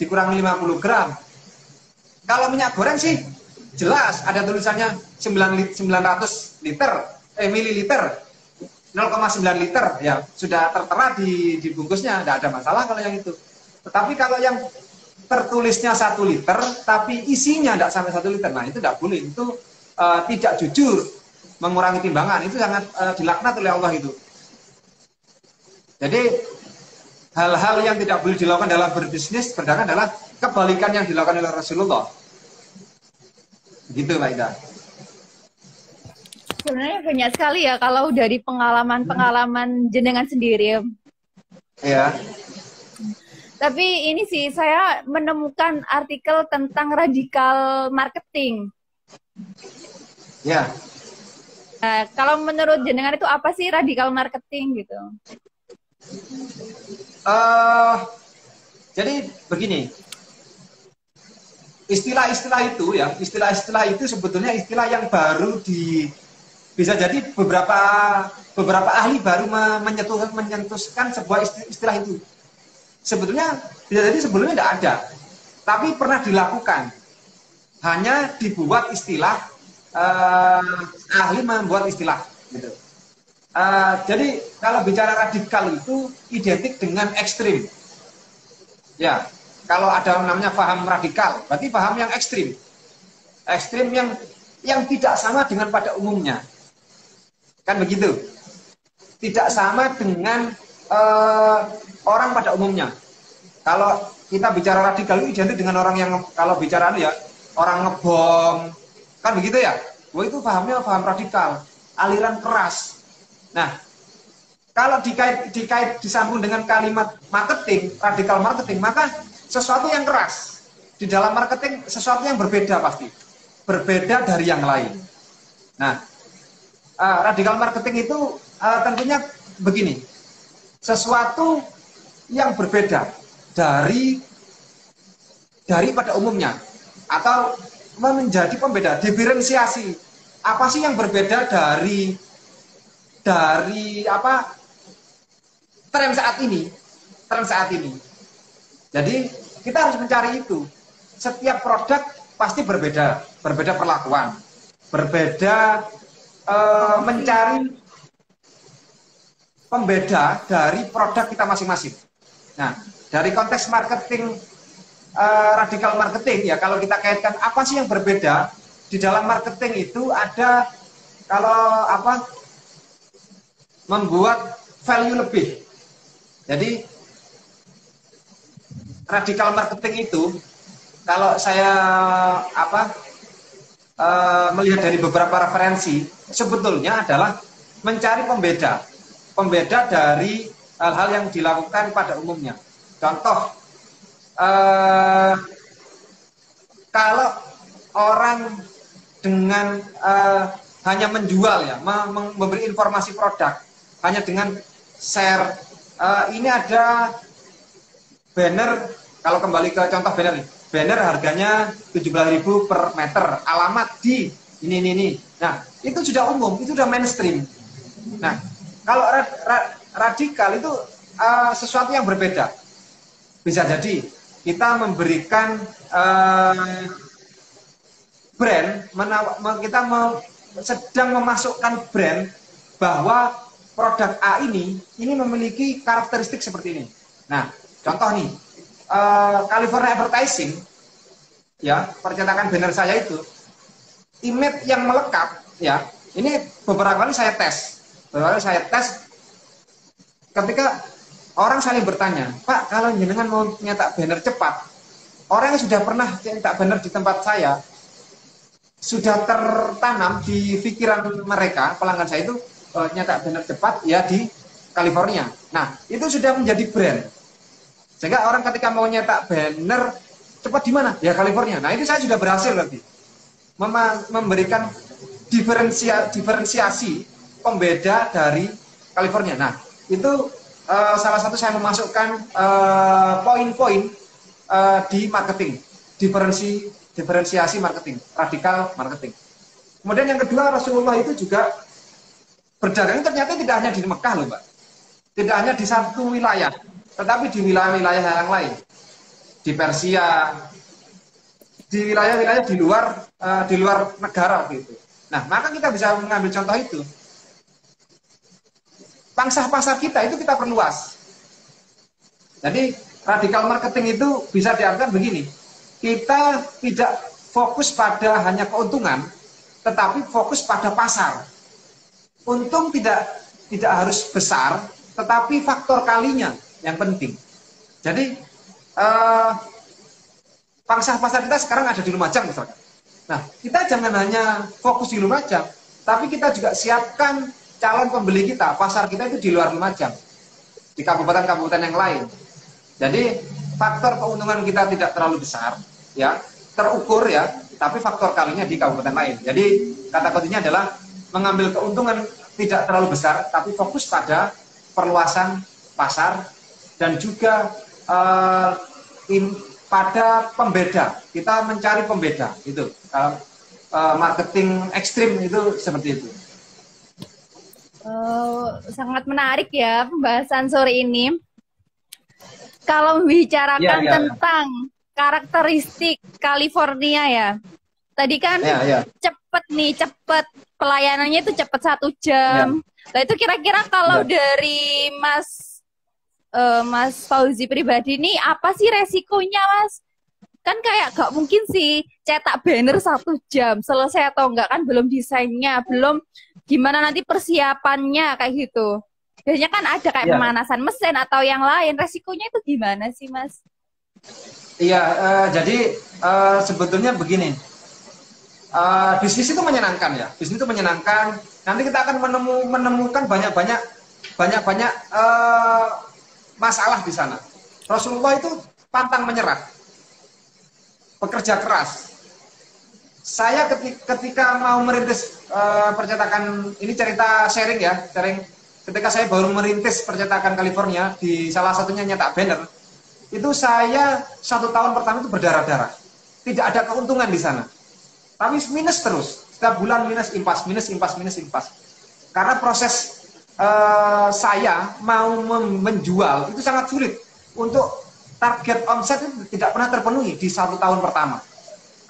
S2: dikurangi 50 gram. Kalau minyak goreng sih jelas ada tulisannya 900 mililiter, 0,9 liter, ya sudah tertera di bungkusnya, tidak ada masalah kalau yang itu. Tetapi kalau yang tertulisnya 1 liter, tapi isinya tidak sampai 1 liter, nah itu tidak boleh, itu tidak jujur, mengurangi timbangan, itu sangat dilaknat oleh Allah itu. Jadi hal-hal yang tidak boleh dilakukan dalam berbisnis, berdagang adalah kebalikan yang dilakukan oleh Rasulullah. Begitu, Mbak Ida.
S1: Sebenarnya banyak sekali ya kalau dari pengalaman jenengan sendiri.
S2: Ya.
S1: Tapi ini sih saya menemukan artikel tentang radikal marketing.
S2: Ya.
S1: Nah, kalau menurut jenengan itu apa sih radikal marketing gitu?
S2: Jadi begini, istilah-istilah itu sebetulnya istilah yang baru bisa jadi beberapa ahli baru menyentuhkan sebuah istilah itu. Sebetulnya bisa jadi sebelumnya tidak ada, tapi pernah dilakukan. Hanya dibuat istilah, ahli membuat istilah gitu. Jadi kalau bicara radikal itu identik dengan ekstrim. Ya, kalau ada namanya paham radikal, berarti paham yang ekstrim. Ekstrim yang tidak sama dengan pada umumnya. Kan begitu? Tidak sama dengan orang pada umumnya. Kalau kita bicara radikal itu identik dengan orang yang, kalau bicara ya orang ngebom, kan begitu ya? Wah, itu pahamnya paham radikal, aliran keras. Nah, kalau disambung dengan kalimat marketing, radikal marketing, maka sesuatu yang keras. Di dalam marketing sesuatu yang berbeda pasti. Berbeda dari yang lain. Nah, radikal marketing itu tentunya begini. Sesuatu yang berbeda dari pada umumnya, atau menjadi pembeda, diferensiasi. Apa sih yang berbeda dari apa tren saat ini. Jadi kita harus mencari itu. Setiap produk pasti berbeda perlakuan, berbeda, mencari pembeda dari produk kita masing-masing. Nah, dari konteks marketing, radikal marketing ya, kalau kita kaitkan apa sih yang berbeda di dalam marketing itu ada, kalau apa, membuat value lebih. Jadi radikal marketing itu kalau saya melihat dari beberapa referensi, sebetulnya adalah mencari pembeda dari hal-hal yang dilakukan pada umumnya. Contoh, kalau orang dengan hanya menjual ya, memberi informasi produk hanya dengan share, ini ada banner, kalau kembali ke contoh banner nih, banner harganya 17.000 per meter, alamat di ini. Nah, itu sudah umum, itu sudah mainstream. Nah, kalau radikal itu sesuatu yang berbeda. Bisa jadi kita memberikan brand, kita sedang memasukkan brand bahwa produk A ini memiliki karakteristik seperti ini. Nah, contoh nih, California Advertising, ya, percetakan banner saya itu, image yang melekat, ya, ini beberapa kali saya tes. Ketika orang saling bertanya, Pak, kalau jenengan mau nyetak banner cepat, orang yang sudah pernah nyetak banner di tempat saya, sudah tertanam di pikiran mereka, pelanggan saya itu, nyetak banner cepat ya di California. Nah, itu sudah menjadi brand. Sehingga orang ketika mau nyetak banner cepat di mana? Ya California. Nah, itu saya sudah berhasil berarti memberikan diferensiasi pembeda dari California. Nah, itu salah satu saya memasukkan poin-poin di marketing, diferensiasi marketing, radikal marketing. Kemudian yang kedua, Rasulullah itu juga berdagang ternyata tidak hanya di Mekah loh, Mbak. Tidak hanya di satu wilayah, tetapi di wilayah-wilayah yang lain. Di Persia, di wilayah-wilayah di luar negara gitu. Nah, maka kita bisa mengambil contoh itu. Pangsa pasar kita itu kita perluas. Jadi radikal marketing itu bisa diartikan begini. Kita tidak fokus pada hanya keuntungan, tetapi fokus pada pasar. Untung tidak harus besar, tetapi faktor kalinya yang penting. Jadi pangsa pasar kita sekarang ada di Lumajang misalkan. Nah, kita jangan hanya fokus di Lumajang, tapi kita juga siapkan calon pembeli kita, pasar kita itu di luar Lumajang, di kabupaten-kabupaten yang lain. Jadi faktor keuntungan kita tidak terlalu besar, ya, terukur ya, tapi faktor kalinya di kabupaten lain. Jadi kata kuncinya adalah mengambil keuntungan tidak terlalu besar, tapi fokus pada perluasan pasar dan juga pada pembeda. Kita mencari pembeda itu. Marketing ekstrim itu seperti itu.
S1: Sangat menarik ya pembahasan sore ini. Kalau membicarakan
S2: Ya.
S1: tentang karakteristik California ya, tadi kan
S2: Ya.
S1: cepet pelayanannya itu cepet 1 jam. Nah itu kira-kira kalau dari Mas Fauzi pribadi nih apa sih resikonya Mas? Kan kayak gak mungkin sih cetak banner 1 jam selesai atau enggak, kan belum desainnya, belum gimana nanti persiapannya kayak gitu. Biasanya kan ada kayak pemanasan mesin atau yang lain. Resikonya itu gimana sih Mas?
S2: Iya, jadi sebetulnya begini, bisnis itu menyenangkan ya, bisnis itu menyenangkan. Nanti kita akan menemukan banyak masalah di sana. Rasulullah itu pantang menyerah, bekerja keras. Saya ketika mau merintis percetakan, ini cerita sharing ya, ketika saya baru merintis percetakan California, di salah satunya nyetak banner, itu saya 1 tahun pertama itu berdarah-darah, tidak ada keuntungan di sana, tapi minus terus, setiap bulan minus impas. Karena proses saya mau menjual itu sangat sulit, untuk target omset itu tidak pernah terpenuhi di 1 tahun pertama.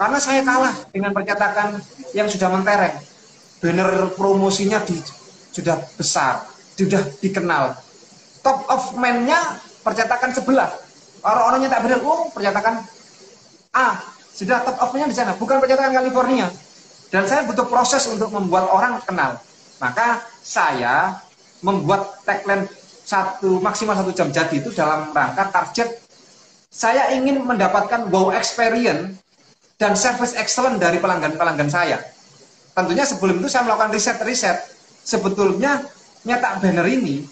S2: Karena saya kalah dengan percetakan yang sudah mentereng. Banner promosinya sudah besar, sudah dikenal. Top of mind-nya percetakan sebelah. Orang-orangnya tak benar, percetakan A, sudah top of mind-nya di sana, bukan percetakan California. Dan saya butuh proses untuk membuat orang kenal. Maka saya membuat tagline maksimal 1 jam jadi itu dalam rangka target saya ingin mendapatkan wow experience dan service excellent dari pelanggan-pelanggan saya. Tentunya sebelum itu saya melakukan riset. Sebetulnya nyetak banner ini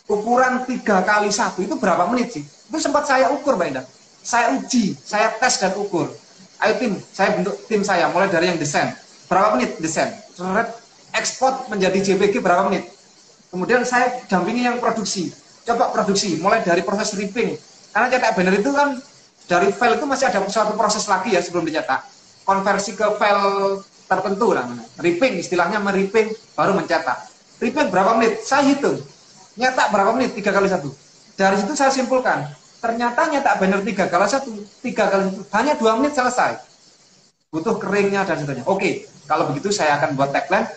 S2: ukuran 3x1 itu berapa menit sih? Itu sempat saya ukur Mbak Indah. Saya uji, saya tes dan ukur. Ayo tim, saya bentuk tim saya mulai dari yang desain. Berapa menit desain? Ekspor menjadi JPG berapa menit? Kemudian saya dampingi yang produksi. Coba produksi mulai dari proses ripping. Karena cetak banner itu kan dari file itu masih ada suatu proses lagi ya sebelum dicetak. Konversi ke file tertentu namanya. Ripping, istilahnya meripping baru mencetak. Ripping berapa menit? Saya hitung. Nyetak berapa menit? 3x1. Dari situ saya simpulkan, ternyata nyetak banner 3x1 hanya 2 menit selesai. Butuh keringnya dan sebagainya. Oke, kalau begitu saya akan buat tagline.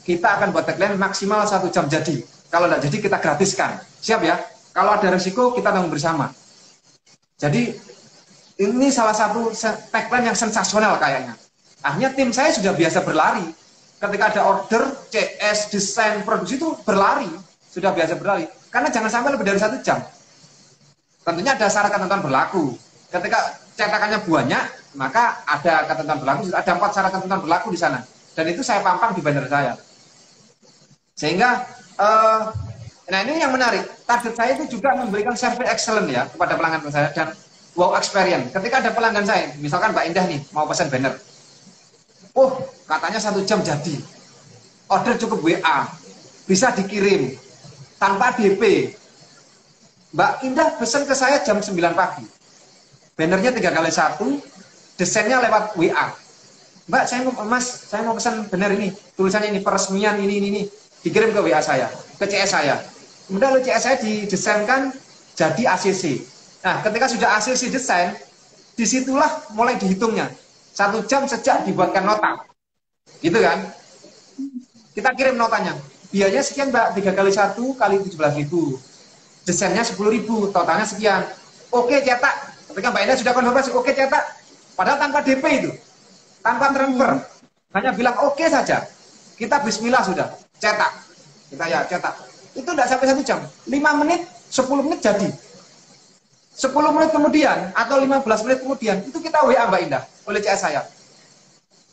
S2: Kita akan buat tagline maksimal 1 jam jadi. Kalau tidak jadi kita gratiskan. Siap ya? Kalau ada risiko kita tanggung bersama. Jadi ini salah satu tagline yang sensasional kayaknya. Akhirnya tim saya sudah biasa berlari. Ketika ada order, CS, desain, produksi itu berlari. Sudah biasa berlari. Karena jangan sampai lebih dari 1 jam. Tentunya ada syarat ketentuan berlaku. Ketika cetakannya banyak, maka ada ketentuan berlaku. Ada 4 syarat ketentuan berlaku di sana. Dan itu saya pampang di banner saya. Sehingga, nah ini yang menarik. Target saya itu juga memberikan service excellent ya kepada pelanggan saya. Dan wow experience. Ketika ada pelanggan saya, misalkan Mbak Indah nih mau pesan banner, katanya 1 jam jadi, order cukup WA, bisa dikirim tanpa DP. Mbak Indah pesan ke saya jam 9 pagi, bannernya 3x1, desainnya lewat WA. Mbak, saya mau pesan banner ini, tulisannya ini, peresmian ini, dikirim ke WA saya, ke CS saya. Kemudian oleh CS saya didesainkan jadi ACC. Nah, ketika sudah ACC desain, disitulah mulai dihitungnya 1 jam sejak dibuatkan nota, gitu kan? Kita kirim notanya, biayanya sekian Mbak, 3x1 kali 17.000, desainnya 10.000, totalnya sekian. Oke cetak, ketika Mbak Indah sudah konfirmasi, oke cetak, padahal tanpa DP itu, tanpa transfer, hanya bilang oke saja, kita bismillah sudah, cetak, kita ya cetak, itu tidak sampai 1 jam, 5 menit, 10 menit jadi. 10 menit kemudian atau 15 menit kemudian itu kita WA Mbak Indah oleh CS saya.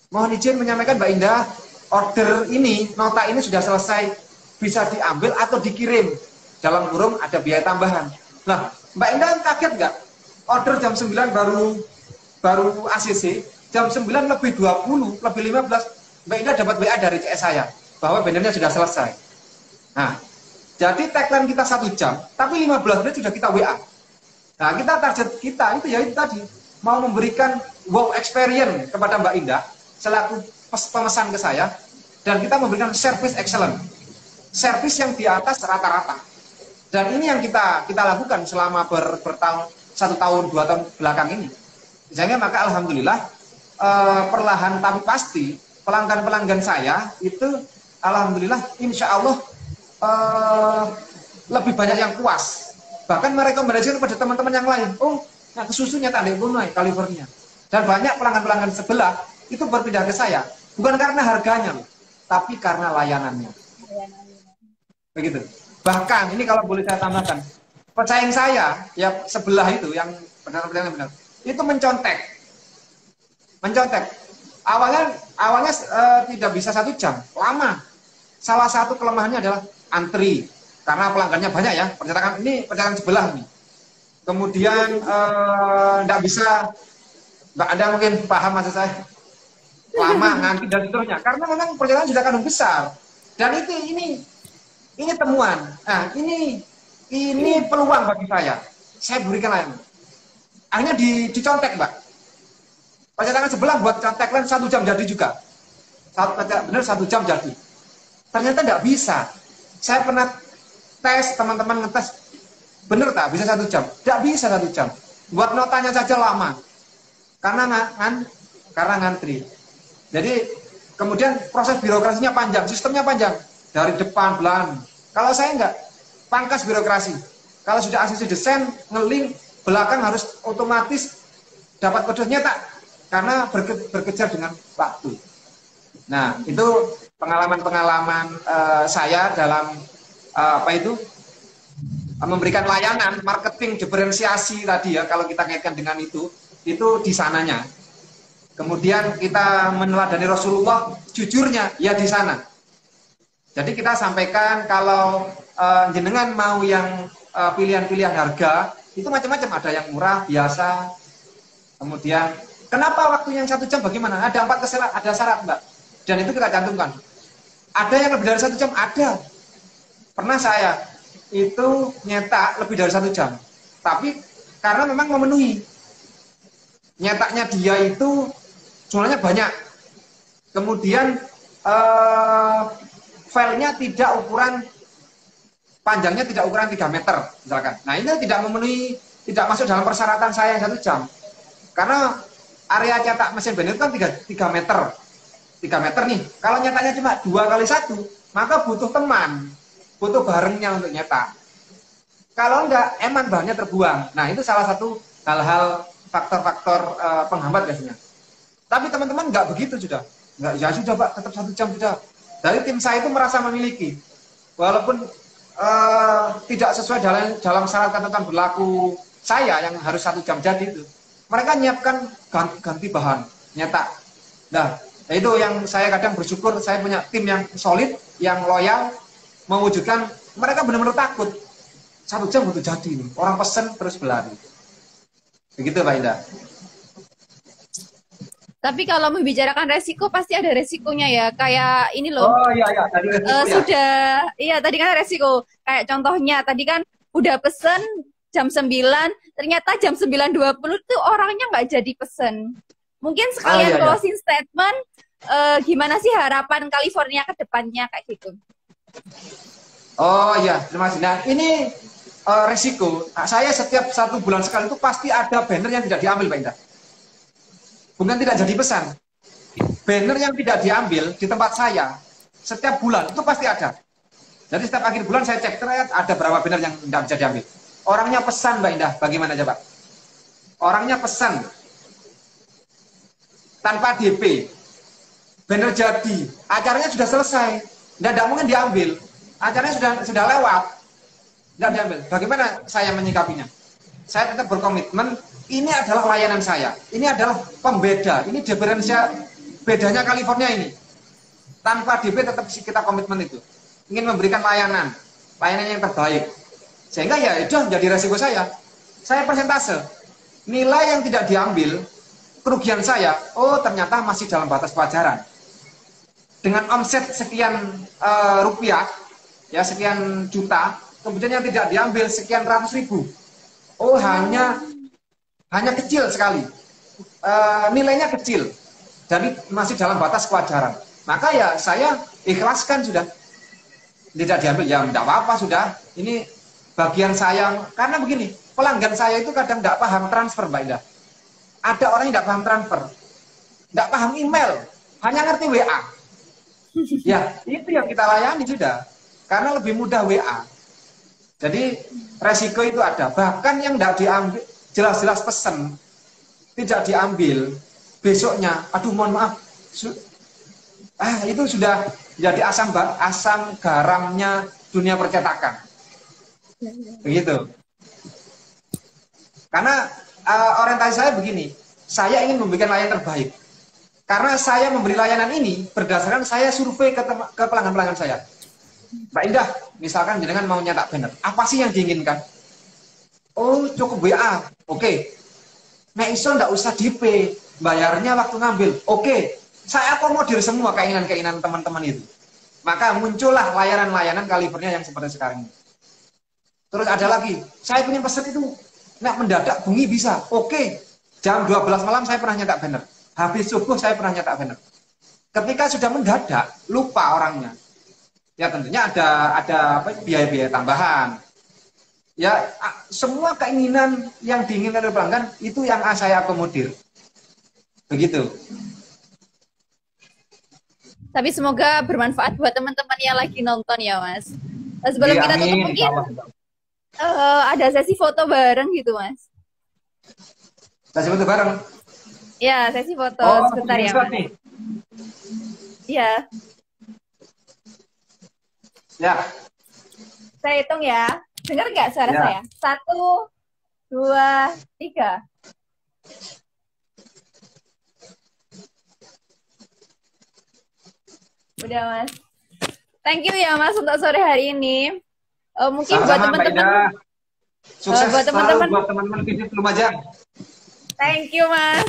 S2: Mohon izin menyampaikan Mbak Indah, order ini, nota ini sudah selesai, bisa diambil atau dikirim. Dalam kurung ada biaya tambahan. Nah, Mbak Indah kaget nggak? Order jam 9 baru ACC, jam 9 lebih 20, lebih 15, Mbak Indah dapat WA dari CS saya bahwa bannernya sudah selesai. Nah, jadi tagline kita 1 jam, tapi 15 menit sudah kita WA. Nah, target kita itu ya itu tadi, mau memberikan wow experience kepada Mbak Indah selaku pemesan ke saya, dan kita memberikan service excellent. servis yang di atas rata-rata. Dan ini yang kita lakukan selama bertahun, 1 tahun 2 tahun belakang ini. Sehingga maka alhamdulillah perlahan tapi pasti pelanggan-pelanggan saya itu alhamdulillah insya Allah lebih banyak yang puas. Bahkan merekomendasikan kepada teman-teman yang lain. Oh, nah susunya tak ada Illinois, California. Dan banyak pelanggan-pelanggan sebelah itu berpindah ke saya. Bukan karena harganya, tapi karena layanannya. Begitu. Bahkan ini kalau boleh saya tambahkan, pesaing saya ya sebelah itu yang benar-benar itu mencontek. Awalnya tidak bisa 1 jam, lama. Salah satu kelemahannya adalah antri karena pelanggannya banyak ya. Percetakan sebelah nih. Kemudian nggak bisa, nggak ada mungkin paham maksud saya, lama ngantri dan seterusnya. Karena memang percetakan sudah kandung besar. Dan ini temuan. Nah, ini peluang bagi saya. Saya berikan layanan. Akhirnya dicontek, Mbak. Percetakan sebelah buat contek lain 1 jam jadi juga. Benar 1 jam jadi. Ternyata nggak bisa. Saya pernah tes, teman-teman ngetes, bener tak bisa 1 jam? Nggak bisa 1 jam. Buat notanya saja lama. Karena ngantri. Jadi kemudian proses birokrasinya panjang, sistemnya panjang. Dari depan, belakang. Kalau saya enggak, pangkas birokrasi. Kalau sudah asisi desain, ngelink, belakang harus otomatis dapat kode nyetak. Karena berkejar dengan waktu. Nah, itu pengalaman-pengalaman saya dalam memberikan layanan, marketing, diferensiasi tadi ya, kalau kita kaitkan dengan itu di sananya. Kemudian kita meneladani Rasulullah, jujurnya ya di sana. Jadi kita sampaikan kalau jenengan mau yang pilihan-pilihan harga, itu macam-macam, ada yang murah, biasa, kemudian kenapa waktunya yang 1 jam bagaimana? Ada 4 kesalahan, ada syarat Mbak. Dan itu kita cantumkan. Ada yang lebih dari 1 jam, ada. Pernah saya itu nyetak lebih dari 1 jam. Tapi karena memang memenuhi. Nyetaknya dia itu jumlahnya banyak. Kemudian filenya tidak ukuran, panjangnya tidak ukuran 3 meter misalkan. Nah ini tidak memenuhi, tidak masuk dalam persyaratan saya yang 1 jam. Karena area cetak mesin blender kan 3 meter. 3 meter nih. Kalau nyetaknya cuma 2x1, maka butuh teman. Butuh barengnya untuk nyetak. Kalau enggak, emang bahannya terbuang. Nah, itu salah satu hal-hal faktor-faktor penghambat biasanya. Tapi teman-teman enggak begitu sudah. Enggak, ya sudah Pak, tetap 1 jam sudah. Dari tim saya itu merasa memiliki. Walaupun tidak sesuai dalam syarat ketentuan berlaku saya yang harus 1 jam jadi itu. Mereka nyiapkan ganti bahan, nyetak. Nah, itu yang saya kadang bersyukur, saya punya tim yang solid, yang loyal, mewujudkan, mereka benar-benar takut. 1 jam butuh jadi nih. Orang pesen terus berlari. Begitu Pak Indah.
S3: Tapi kalau membicarakan resiko, pasti ada resikonya ya. Kayak ini loh.
S2: Oh iya, tadi resiko
S3: iya tadi kan resiko. Kayak contohnya, tadi kan udah pesen jam 9, ternyata jam 9.20 tuh orangnya nggak jadi pesen. Mungkin sekalian closing statement, gimana sih harapan California ke depannya kayak gitu?
S2: Oh iya, terima kasih. Nah ini resiko. Nah, saya setiap 1 bulan sekali itu pasti ada banner yang tidak diambil Pak Indah. Bukan tidak jadi pesan. Banner yang tidak diambil di tempat saya, setiap bulan itu pasti ada. Jadi setiap akhir bulan saya cek ternyata ada berapa banner yang tidak bisa diambil. Orangnya pesan Mbak Indah, bagaimana coba? Orangnya pesan tanpa DP, banner jadi, acaranya sudah selesai, tidak mungkin diambil, acaranya sudah lewat, tidak diambil. Bagaimana saya menyikapinya? Saya tetap berkomitmen, ini adalah layanan saya, ini adalah pembeda, ini diferensial bedanya California ini. Tanpa DP tetap kita komitmen itu, ingin memberikan layanan yang terbaik. Sehingga ya itu menjadi resiko saya. Saya persentase. Nilai yang tidak diambil, kerugian saya, oh ternyata masih dalam batas kewajaran. Dengan omset sekian rupiah, ya sekian juta, kemudian yang tidak diambil sekian ratus ribu. Oh hanya kecil sekali. Nilainya kecil. Jadi masih dalam batas kewajaran. Maka ya saya ikhlaskan sudah. tidak diambil, ya tidak apa-apa sudah. Ini bagian saya, karena begini, pelanggan saya itu kadang tidak paham transfer, Mbak Indah. Ada orang yang tidak paham transfer, tidak paham email, hanya ngerti WA. Ya, itu yang kita layani sudah, karena lebih mudah WA. Jadi resiko itu ada. Bahkan yang tidak diambil, jelas-jelas pesen tidak diambil, besoknya, aduh mohon maaf, itu sudah jadi asam garamnya dunia percetakan. Begitu. Karena orientasi saya begini, saya ingin memberikan layanan terbaik. Karena saya memberi layanan ini berdasarkan saya survei ke pelanggan-pelanggan saya. Mbak Indah, misalkan jenengan mau nyetak banner, apa sih yang diinginkan? Oh, cukup WA. Oke. Nek iso ndak usah DP, bayarnya waktu ngambil. Oke. Saya akomodir semua keinginan-keinginan teman-teman itu. Maka muncullah layanan-layanan kalibernya yang seperti sekarang ini. Terus ada lagi, saya punya pesan itu, nek mendadak bengi bisa. Oke. Jam 12 malam saya pernah nyetak banner. Habis subuh saya pernah nyetak banner. Ketika sudah mendadak, lupa orangnya. Ya tentunya ada biaya-biaya tambahan. Ya, semua keinginan yang diinginkan oleh pelanggan itu yang saya akomodir. Begitu.
S3: Tapi semoga bermanfaat buat teman-teman yang lagi nonton ya, Mas. Sebelum kita tutup mungkin ada sesi foto bareng gitu, Mas.
S2: Sesi foto bareng?
S3: Ya, sesi foto sebentar ya, Mas. Iya.
S2: Ya.
S3: Saya hitung ya. Dengar nggak suara saya? 1, 2, 3. Udah, Mas. Thank you ya, Mas, untuk sore hari ini. Mungkin buat teman-teman.
S2: Sukses buat teman-teman Visit Lumajang.
S3: Thank you, Mas.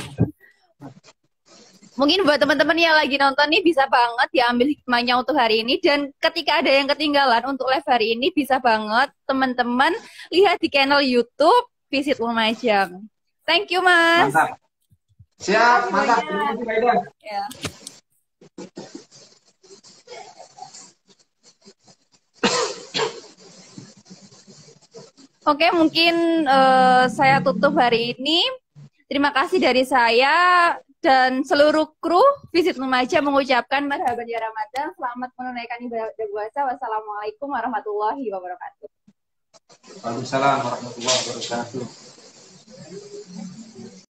S3: Mungkin buat teman-teman yang lagi nonton nih bisa banget diambil hikmahnya untuk hari ini, dan ketika ada yang ketinggalan untuk live hari ini bisa banget teman-teman lihat di channel YouTube Visit Lumajang. Thank you, Mas.
S2: Mantap. Siap, mantap. Terima kasih, Mbak Ida.
S3: Ya. Oke, mungkin saya tutup hari ini. Terima kasih dari saya dan seluruh kru Visit Lumajang mengucapkan marhaban ya Ramadan. Selamat menunaikan ibadah puasa. Wassalamualaikum warahmatullahi wabarakatuh.
S2: Waalaikumsalam warahmatullahi wabarakatuh.